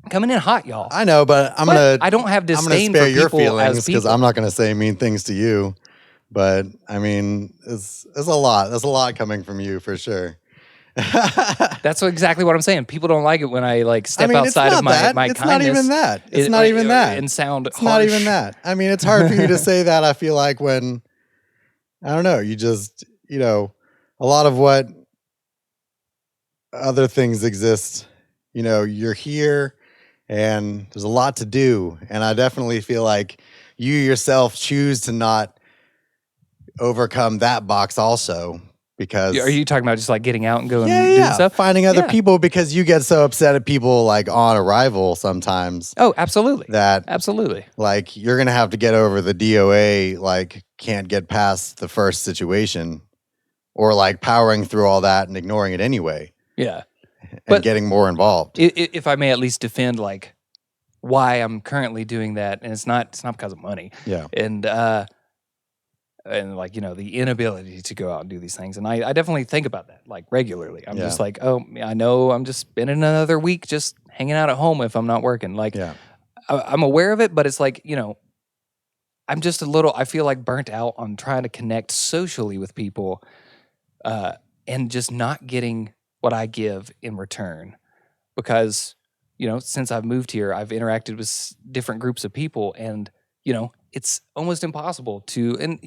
Coming in hot, y'all. I know, but I don't have disdain for your people feelings, because I'm not gonna say mean things to you. But I mean, it's a lot. There's a lot coming from you for sure. That's exactly what I'm saying. People don't like it when I step outside of my kindness. It's not even that. It's not even that. And sound It's harsh. not even that. I mean, it's hard for you to say that. I feel like when, I don't know, you just, a lot of what other things exist, you're here. And there's a lot to do. And I definitely feel like you yourself choose to not overcome that box also, because... Are you talking about just like getting out and going and doing stuff? Finding other people, because you get so upset at people like on arrival sometimes. Oh, absolutely. Absolutely. Like you're going to have to get over the DOA, like can't get past the first situation, or like powering through all that and ignoring it anyway. Yeah. And getting more involved. If I may at least defend like why I'm currently doing that, and it's not because of money. Yeah. And like, the inability to go out and do these things. And I definitely think about that like regularly. I'm just like, oh, I know I'm just spending another week just hanging out at home if I'm not working. Like I'm aware of it, but it's like, I'm just I feel like burnt out on trying to connect socially with people, and just not getting what I give in return, because, since I've moved here, I've interacted with different groups of people, and, it's almost impossible to, and,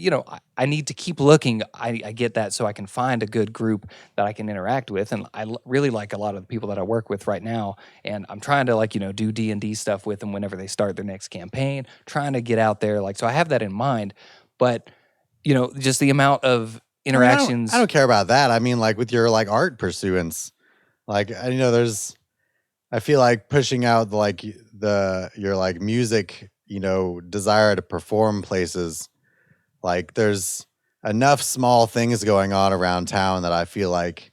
I need to keep looking. I get that, so I can find a good group that I can interact with. And I really like a lot of the people that I work with right now. And I'm trying to do D&D stuff with them whenever they start their next campaign, trying to get out there. So I have that in mind, but, just the amount of interactions. I don't care about that. I mean, like with your art pursuance, I feel like pushing out your music, desire to perform places. Like there's enough small things going on around town that I feel like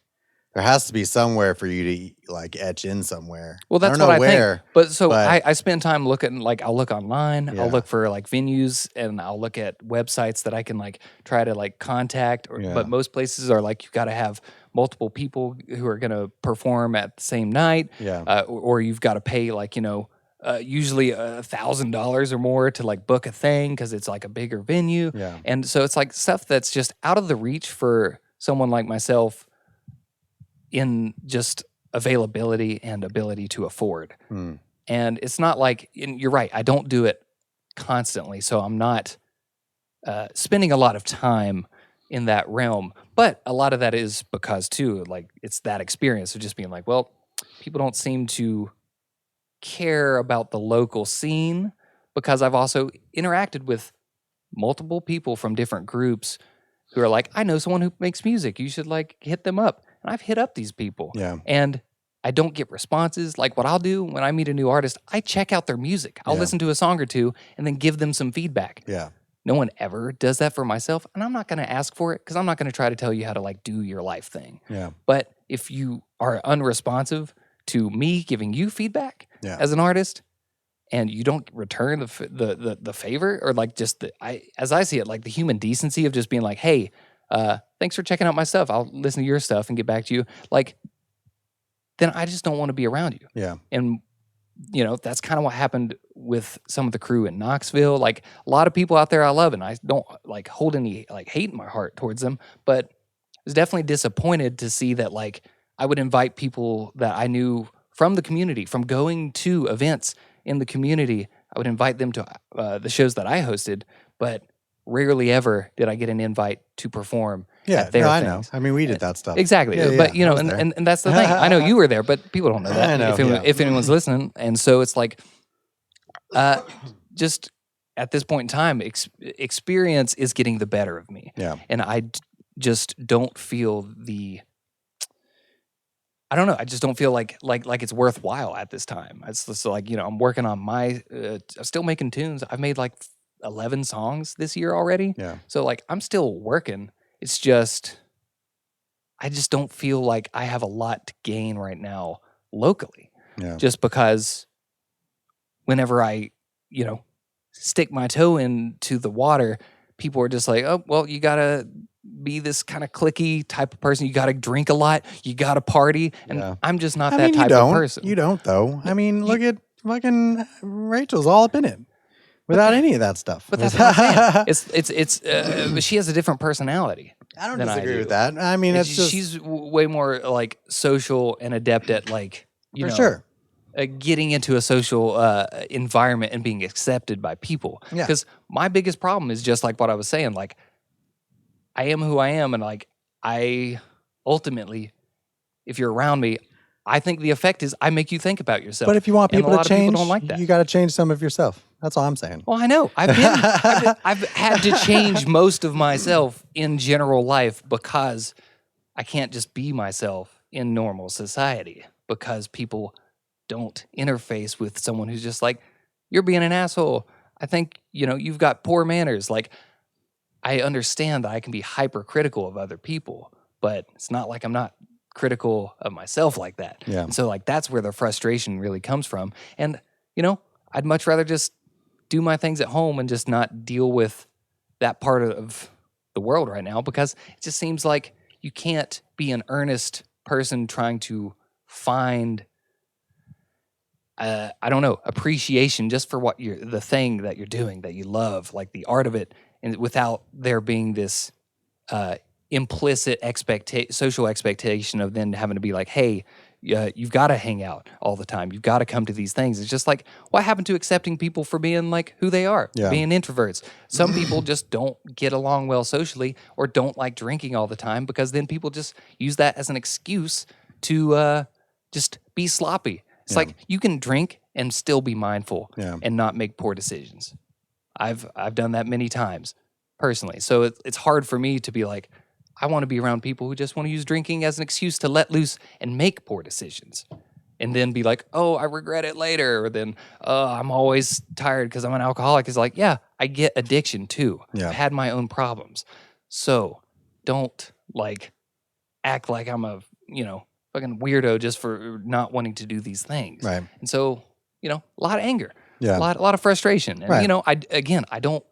there has to be somewhere for you to etch in somewhere. Well, that's what I think. But I spend time looking, I'll look online, I'll look for venues, and I'll look at websites that I can try to contact. But most places are you've got to have multiple people who are going to perform at the same night. Yeah. Or you've got to pay usually $1,000 or more to book a thing, because it's a bigger venue. Yeah. And so it's stuff that's just out of the reach for someone like myself in just availability and ability to afford. And it's not and you're right, I don't do it constantly, so I'm not spending a lot of time in that realm. But a lot of that is because too, like it's that experience of just being like, well, people don't seem to care about the local scene, because I've also interacted with multiple people from different groups who are like, I know someone who makes music. You should like hit them up. And I've hit up these people. Yeah. And I don't get responses. Like what I'll do when I meet a new artist, I check out their music. I'll listen to a song or two and then give them some feedback. Yeah. No one ever does that for myself. And I'm not going to ask for it because I'm not going to try to tell you how to like do your life thing. Yeah. But if you are unresponsive to me giving you feedback as an artist, and you don't return the favor, or like just as I see it, like the human decency of just being like, hey, thanks for checking out my stuff. I'll listen to your stuff and get back to you. Like, then I just don't want to be around you. Yeah. And you know, that's kind of what happened with some of the crew in Knoxville. Like a lot of people out there I love, and I don't like hold any like hate in my heart towards them, but I was definitely disappointed to see that like I would invite people that I knew from the community, from going to events in the community. I would invite them to the shows that I hosted, but rarely ever did I get an invite to perform. Yeah, I know. I mean, we did that stuff. Exactly. Yeah, but, you know, and that's the thing. I know you were there, but people don't know that I know, if anyone's listening. And so it's like, just at this point in time, experience is getting the better of me. Yeah. And I just don't feel I don't know. I just don't feel like it's worthwhile at this time. It's just like, you know, I'm working on I'm still making tunes. I've made like 11 songs this year already. Yeah. So like I'm still working. It's just, I just don't feel like I have a lot to gain right now locally. Yeah. Just because whenever I, you know, stick my toe into the water, people are just like, oh, well, you gotta be this kind of cliquey type of person. You gotta drink a lot. You gotta party. And I'm just not that type of person. You don't though. I mean, look at fucking Rachel's all up in it. Without any of that stuff. But that's what I'm saying. It's she has a different personality. I don't disagree with that. I mean, she's way more like social and adept at like, you know, sure. Getting into a social environment and being accepted by people. Because my biggest problem is just like what I was saying. Like, I am who I am, and like I ultimately, if you're around me, I think the effect is I make you think about yourself. But if you want people to change, people don't like that. You got to change some of yourself. That's all I'm saying. Well, I know. I've had to change most of myself in general life because I can't just be myself in normal society, because people don't interface with someone who's just like, you're being an asshole. I think, you know, you've got poor manners. Like, I understand that I can be hypercritical of other people, but it's not like I'm not critical of myself like that. Yeah. And so like that's where the frustration really comes from. And, you know, I'd much rather just do my things at home and just not deal with that part of the world right now, because it just seems like you can't be an earnest person trying to find I don't know, appreciation just for what the thing that you're doing that you love, like the art of it, and without there being this implicit social expectation of then having to be like, hey, you've got to hang out all the time. You've got to come to these things. It's just like, what happened to accepting people for being like who they are, being introverts? Some people just don't get along well socially, or don't like drinking all the time, because then people just use that as an excuse to just be sloppy. It's like you can drink and still be mindful and not make poor decisions. I've done that many times personally. So it's hard for me to be like, I want to be around people who just want to use drinking as an excuse to let loose and make poor decisions. And then be like, oh, I regret it later. Or then, I'm always tired because I'm an alcoholic. It's like, yeah, I get addiction too. Yeah. I've had my own problems. So don't like act like I'm a, you know, fucking weirdo just for not wanting to do these things. Right. And so, you know, a lot of anger. Yeah. A lot of frustration. And, right. you know, I don't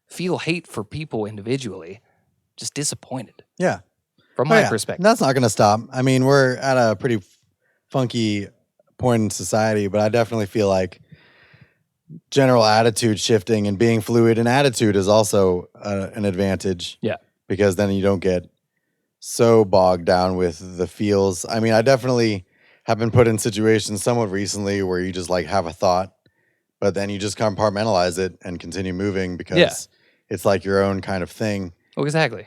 feel hate for people individually, just disappointed. Yeah. From my perspective. That's not going to stop. I mean, we're at a pretty funky point in society, but I definitely feel like general attitude shifting and being fluid in attitude is also an advantage. Yeah. Because then you don't get so bogged down with the feels. I mean, I definitely have been put in situations somewhat recently where you just like have a thought, but then you just compartmentalize it and continue moving because it's like your own kind of thing. Well, exactly.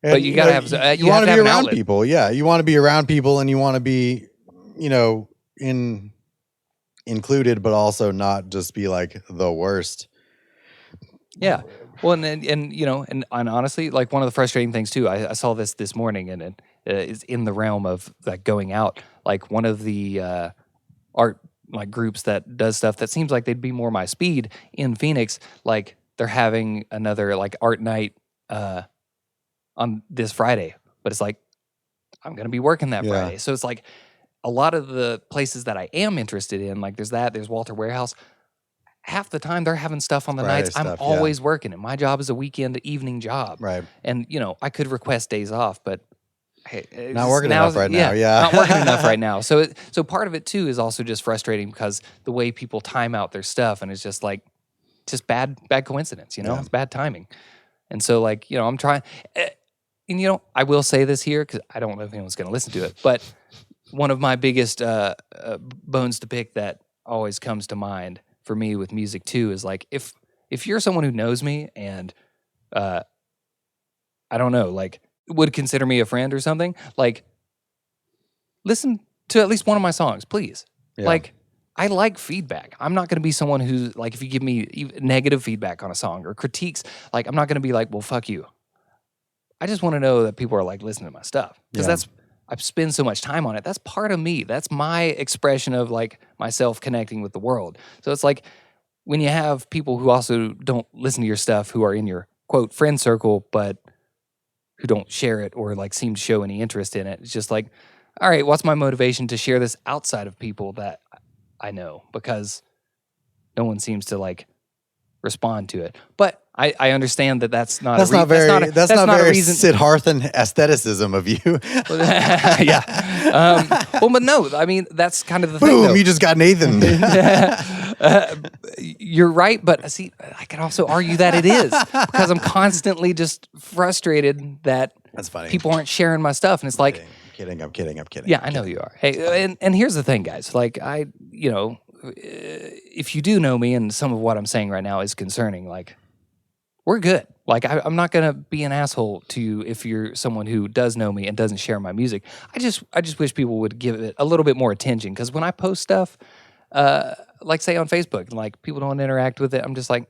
And, but you gotta have you want to be around people. Yeah, you want to be around people, and you want to be, included, but also not just be like the worst. Yeah. Well, and honestly, like one of the frustrating things too, I saw this morning, and it is in the realm of like going out. Like one of the art like groups that does stuff that seems like they'd be more my speed in Phoenix. Like they're having another like art night on this Friday, but it's like I'm gonna be working that Friday, so it's like a lot of the places that I am interested in, like there's Walter Warehouse. Half the time they're having stuff on the nights. I'm always working, and my job is a weekend evening job. Right. And I could request days off, but hey, not working enough right now. Yeah, not working enough right now. So part of it too is also just frustrating because the way people time out their stuff, and it's just like bad coincidence. It's bad timing. And so like I'm trying, and I will say this here because I don't know if anyone's going to listen to it, but one of my biggest bones to pick that always comes to mind for me with music too is like if you're someone who knows me and I don't know, like would consider me a friend or something, like listen to at least one of my songs, please. Yeah. Like I like feedback. I'm not going to be someone who's like, if you give me negative feedback on a song or critiques, like I'm not going to be like, well, fuck you. I just want to know that people are like listening to my stuff because I spend so much time on it. That's part of me. That's my expression of like myself connecting with the world. So it's like when you have people who also don't listen to your stuff, who are in your quote friend circle, but who don't share it or like seem to show any interest in it. It's just like, all right, what's my motivation to share this outside of people that I know? Because no one seems to like respond to it. But I understand that's not very Siddharthan aestheticism of you. Yeah. Well, but no, I mean that's kind of the thing. Boom! You just got Nathan. You're right, but see, I can also argue that it is because I'm constantly just frustrated that that's funny. People aren't sharing my stuff, and it's like, I'm kidding. Yeah, I know you are. Hey, and here's the thing, guys. Like if you do know me and some of what I'm saying right now is concerning, like we're good. Like I'm not gonna be an asshole to you if you're someone who does know me and doesn't share my music. I just wish people would give it a little bit more attention because when I post stuff, like say on Facebook, and like people don't interact with it, I'm just like,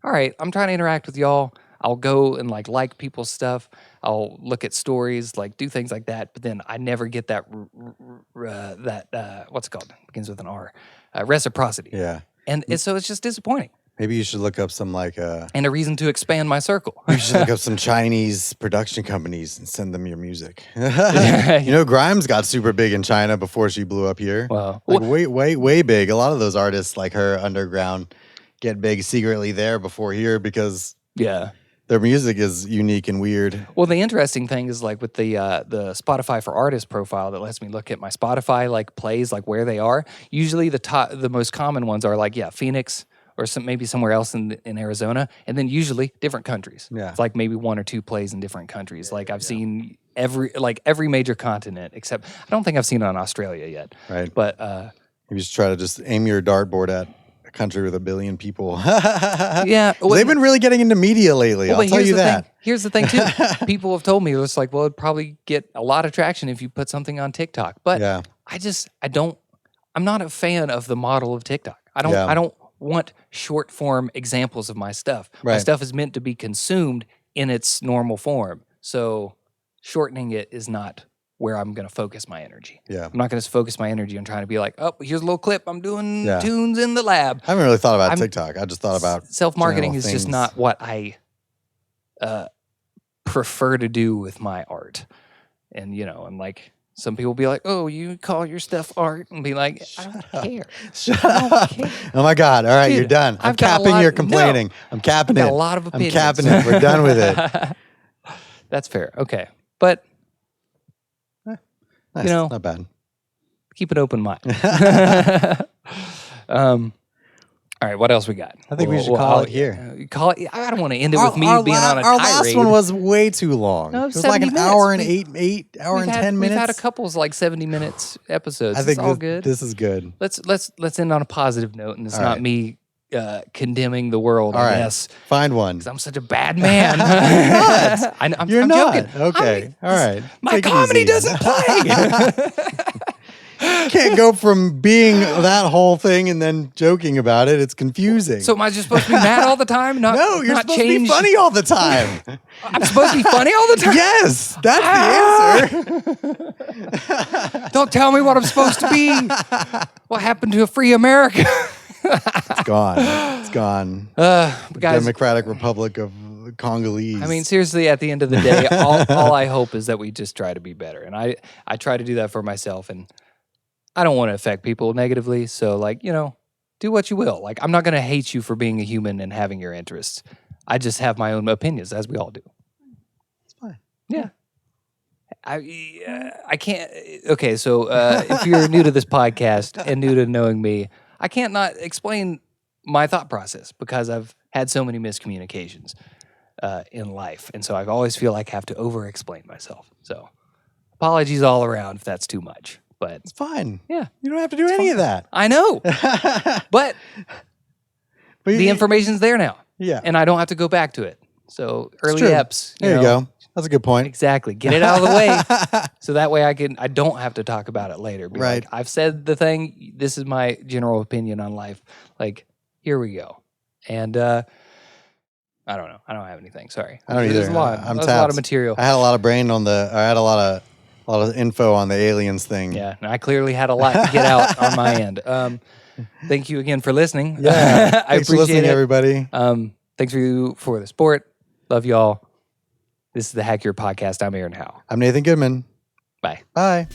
all right, I'm trying to interact with y'all. I'll go and like people's stuff. I'll look at stories, like do things like that. But then I never get that what's it called? It begins with an R. Reciprocity. Yeah. And so it's just disappointing. Maybe you should look up some and a reason to expand my circle. You should look up some Chinese production companies and send them your music. Grimes got super big in China before she blew up here. Wow. Way big. A lot of those artists like her underground get big secretly there before here because their music is unique and weird. Well, the interesting thing is like with the Spotify for Artists profile that lets me look at my Spotify like plays, like where they are. Usually the most common ones are like Phoenix or maybe somewhere else in Arizona, and then usually different countries. Yeah. It's like maybe one or two plays in different countries. Like I've seen every major continent except I don't think I've seen it on Australia yet. Right. But you just try to aim your dartboard at a country with 1 billion people. Yeah. Well, they've been really getting into media lately. I'll tell you that. Here's the thing too. People have told me it's like, well, it'd probably get a lot of traction if you put something on TikTok. But I'm not a fan of the model of TikTok. I don't want short form examples of my stuff. Right. My stuff is meant to be consumed in its normal form. So shortening it is not where I'm going to focus my energy. Yeah. I'm not going to focus my energy on trying to be like, oh, here's a little clip. I'm doing tunes in the lab. I haven't really thought about TikTok. I just thought about self-marketing is just not what I prefer to do with my art. And, I'm like, some people be like, oh, you call your stuff art, and be like, I don't care. Shut up. Oh my God. All right, dude, you're done. I'm capping your complaining. No, I'm capping it. A lot of opinions. I'm capping it. We're done with it. That's fair. Okay. But, nice. Not bad. Keep an open mind. All right, what else we got? I think we should call it here. Call it. I don't want to end it with me being on a tirade. Our last one was way too long. No, it was like an hour and 10 minutes. We've had a couple like 70 minutes episodes. I think it's all good. This is good. Let's end on a positive note, and it's not me condemning the world, I guess. Find one. Because I'm such a bad man. I'm You're not. joking. Okay. All right. My comedy doesn't play. Can't go from being that whole thing and then joking about it. It's confusing. So am I just supposed to be mad all the time? No, you're supposed to be funny all the time. I'm supposed to be funny all the time? Yes, that's the answer. Don't tell me what I'm supposed to be. What happened to a free America? It's gone. It's gone. Guys, Democratic Republic of Congolese. I mean, seriously, at the end of the day, all I hope is that we just try to be better. And I try to do that for myself. And I don't want to affect people negatively. So, like, do what you will. Like, I'm not going to hate you for being a human and having your interests. I just have my own opinions, as we all do. It's fine. Yeah. I can't. Okay, so if you're new to this podcast and new to knowing me, I can't not explain my thought process because I've had so many miscommunications in life. And so I always feel like I have to over-explain myself. So apologies all around if that's too much. But it's fine. Yeah. You don't have to do any of that. I know. but the information's there now. Yeah. And I don't have to go back to it. So early eps. There you go. That's a good point. Exactly. Get it out of the way. So that way I don't have to talk about it later. Be right. Like, I've said the thing. This is my general opinion on life. Like, here we go. And I don't know. I don't have anything. Sorry. I don't either. There's a lot of material. I had a lot of I had a lot of info on the aliens thing. Yeah, and I clearly had a lot to get out on my end. Thank you again for listening. Yeah, I thanks for listening, everybody. Thanks for the support. Love y'all. This is the Hackurate Podcast. I'm Aaron Howe. I'm Nathan Goodman. Bye. Bye.